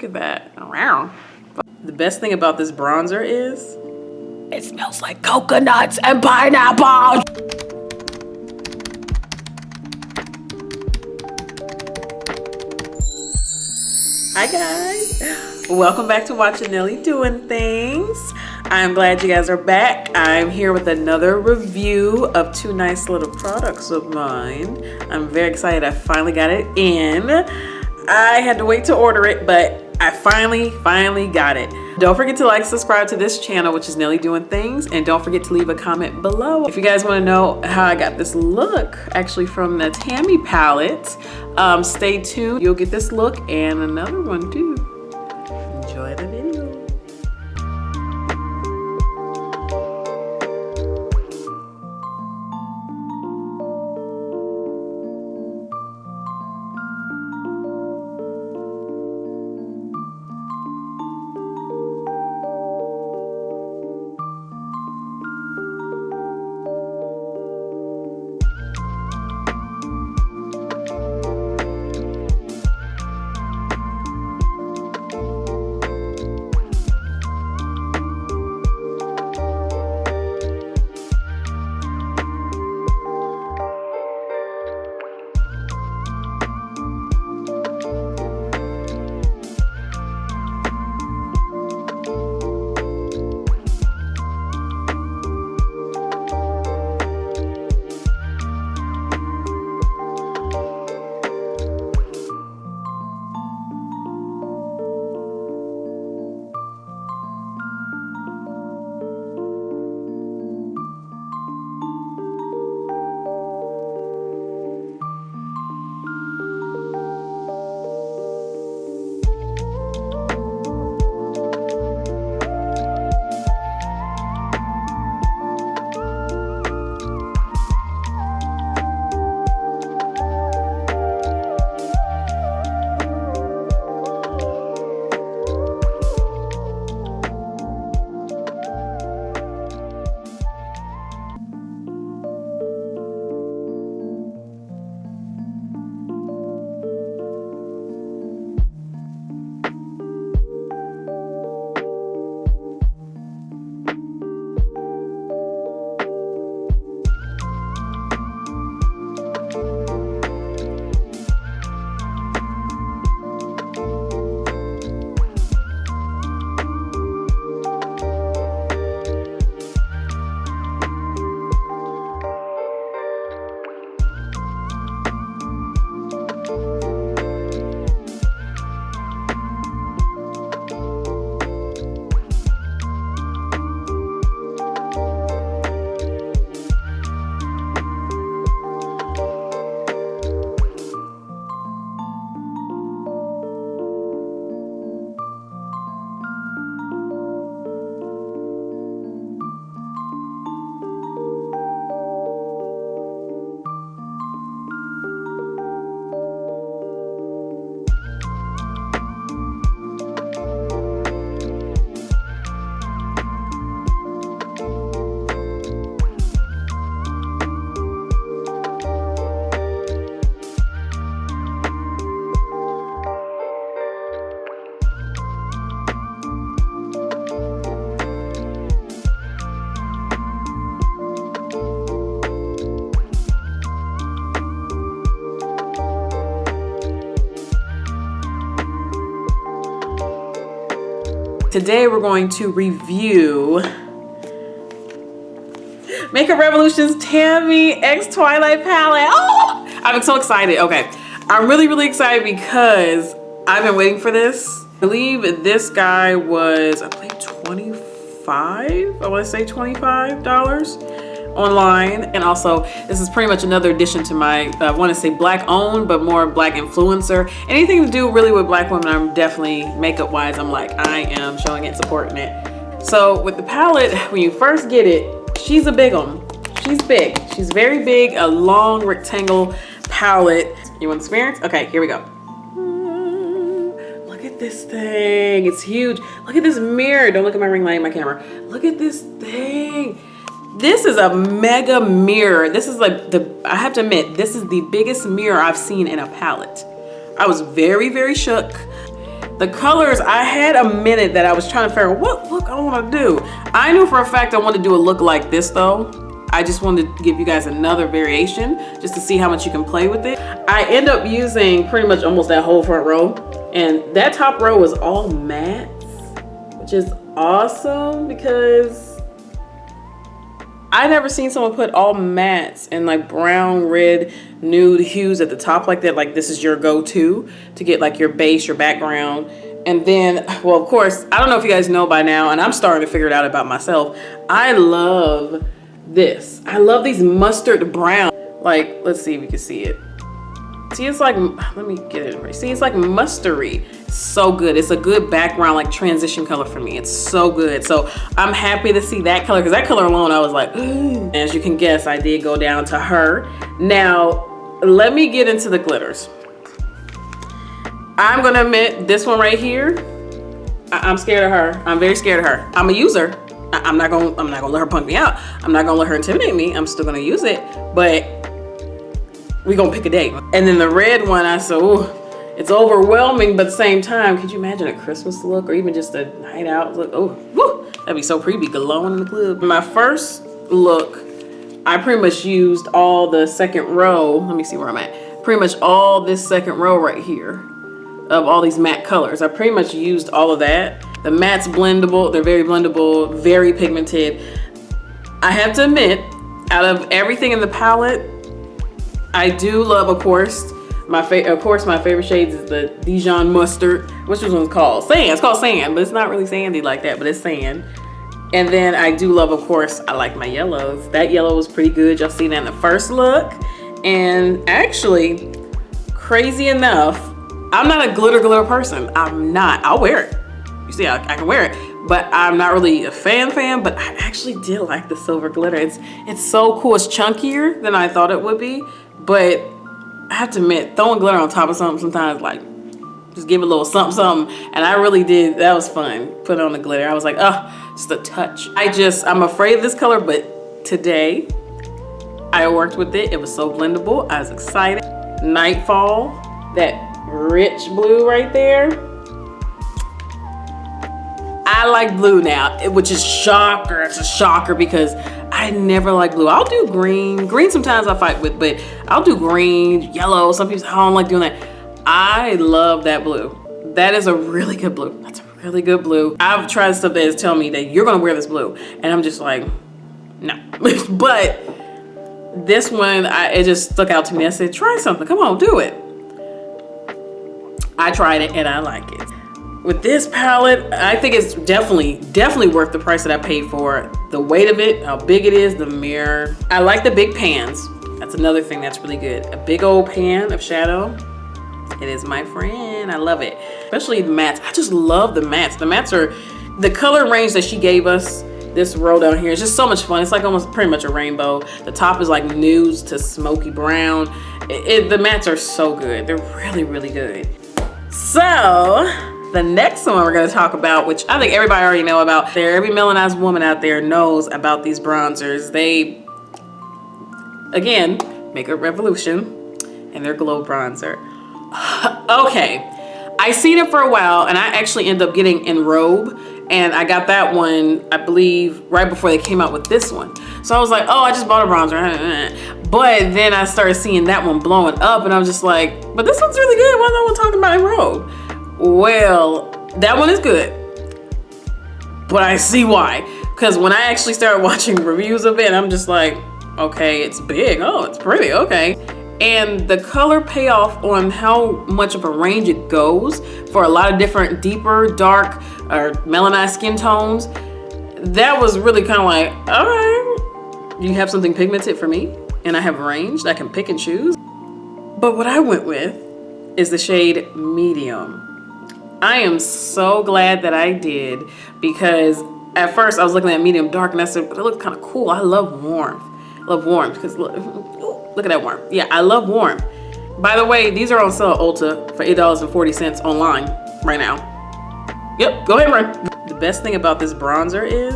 Look at that. Wow. The best thing about this bronzer is it smells like coconuts and pineapple. Hi guys, welcome back to watching Nelly Doing Things. I'm glad you guys are back. I'm here with another review of two nice little products of mine. I'm very excited. I finally got it in. I had to wait to order it, but I finally got it. Don't forget to like, subscribe to this channel, which is Nelly Doing Things, and don't forget to leave a comment below if you guys want to know how I got this look, actually from the TAMMI palette. Stay tuned. You'll get this look and another one too. Enjoy the video. Today we're going to review Makeup Revolution's TAMMI X Twilight palette. Oh, I'm so excited. Okay, I'm really excited because I've been waiting for this. I believe this guy was, I believe $25. I want to say $25 online, and also this is pretty much another addition to my I want to say black owned but more black influencer. Anything to do really with black women, I'm definitely makeup wise, I'm like, I am showing it, supporting it. So with the palette, when you first get it, she's a big one. She's big. She's very big, a long rectangle palette. You want experience? Okay, here we go. Look at this thing. It's huge. Look at this mirror. Don't look at my ring light in my camera. Look at this thing. This is a mega mirror. This is like I have to admit, this is the biggest mirror I've seen in a palette. I was very shook. The colors, I had a minute that I was trying to figure out what look I want to do. I knew for a fact I wanted to do a look like this though. I just wanted to give you guys another variation just to see how much you can play with it. I end up using pretty much almost that whole front row, and that top row was all matte, which is awesome because I never seen someone put all mattes and like brown, red, nude hues at the top like that. Like this is your go-to to get like your base, your background. And then, well, of course, I don't know if you guys know by now, and I'm starting to figure it out about myself. I love this. I love these mustard brown. Like, let's see if you can see it. See, it's like, let me get it right. See, it's like mustardy. So good. It's a good background, like transition color for me. It's so good. So I'm happy to see that color, because that color alone, I was like, as you can guess, I did go down to her. Now, let me get into the glitters. I'm gonna admit this one right here, I'm scared of her. I'm very scared of her. I'm a user. I'm not gonna let her punk me out. I'm not gonna let her intimidate me. I'm still gonna use it, but we gonna pick a date. And then the red one, I said, ooh, it's overwhelming, but at the same time, could you imagine a Christmas look or even just a night out look? Oh, woo, that'd be so pretty, be glowing in the club. My first look, I pretty much used all the second row. Let me see where I'm at. Pretty much all this second row right here of all these matte colors. I pretty much used all of that. The matte's blendable, they're very blendable, very pigmented. I have to admit, out of everything in the palette, I do love, of course, my favorite shades is the Dijon Mustard. Which one's called? Sand. It's called Sand, but it's not really sandy like that, but it's sand. And then I do love, of course, I like my yellows. That yellow was pretty good. Y'all seen that in the first look. And actually, crazy enough, I'm not a glitter person. I'm not. I'll wear it. You see, I can wear it, but I'm not really a fan, but I actually did like the silver glitter. It's so cool. It's chunkier than I thought it would be, but I have to admit, throwing glitter on top of something sometimes, like, just give it a little something, and I really did. That was fun. Put on the glitter. I was like, oh, just a touch. I'm afraid of this color, but today I worked with it. It was so blendable. I was excited. Nightfall, that rich blue right there. I like blue now, which is shocker. It's a shocker because I never like blue. I'll do green. Green sometimes I fight with, but I'll do green, yellow. Some people, I don't like doing that. I love that blue. That is a really good blue. That's a really good blue. I've tried stuff that has tell me that you're gonna wear this blue, and I'm just like, no. But this one, it just stuck out to me. I said, try something. Come on, do it. I tried it and I like it. With this palette, I think it's definitely worth the price that I paid for it. The weight of it, how big it is, the mirror. I like the big pans. That's another thing that's really good. A big old pan of shadow. It is my friend. I love it. Especially the mattes. I just love the mattes. The mattes are, the color range that she gave us, this row down here, is just so much fun. It's like almost pretty much a rainbow. The top is like nudes to smoky brown. The mattes are so good. They're really, really good. So, the next one we're gonna talk about, which I think everybody already know about. Every melanized woman out there knows about these bronzers. They, again, make a revolution in their glow bronzer. Okay, I seen it for a while, and I actually ended up getting En Robe, and I got that one, I believe, right before they came out with this one. So I was like, oh, I just bought a bronzer. But then I started seeing that one blowing up, and I was just like, but this one's really good. Why is no one talking about En Robe? Well, that one is good, but I see why. Because when I actually started watching reviews of it, I'm just like, okay, it's big. Oh, it's pretty. Okay. And the color payoff on how much of a range it goes for a lot of different deeper, dark, or melanized skin tones, that was really kind of like, all right, you have something pigmented for me, and I have range that I can pick and choose. But what I went with is the shade Medium. I am so glad that I did, because at first I was looking at Medium Dark and I said, but it looked kind of cool. I love warmth. I love warmth because look at that warmth. Yeah, I love warmth. By the way, these are on sale at Ulta for $8.40 online right now. Yep, go ahead and run. The best thing about this bronzer is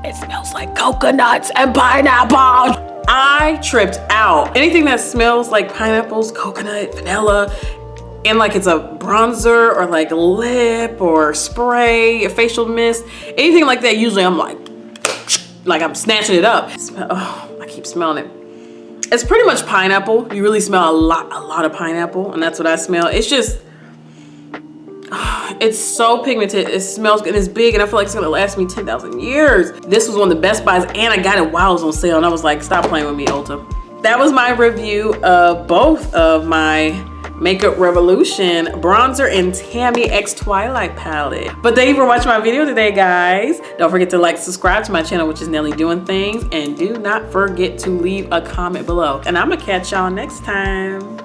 it smells like coconuts and pineapples. I tripped out. Anything that smells like pineapples, coconut, vanilla, and like it's a bronzer or like lip or spray, a facial mist, anything like that, usually I'm like I'm snatching it up. Oh, I keep smelling it. It's pretty much pineapple. You really smell a lot of pineapple, and that's what I smell. It's just, it's so pigmented. It smells good and it's big, and I feel like it's gonna last me 10,000 years. This was one of the best buys, and I got it while it was on sale, and I was like, stop playing with me, Ulta. That was my review of both of my Makeup Revolution bronzer and TAMMI X Twilight palette. But thank you for watching my video today, guys. Don't forget to like, subscribe to my channel, which is Nelly Doing Things, and do not forget to leave a comment below. And I'm gonna catch y'all next time.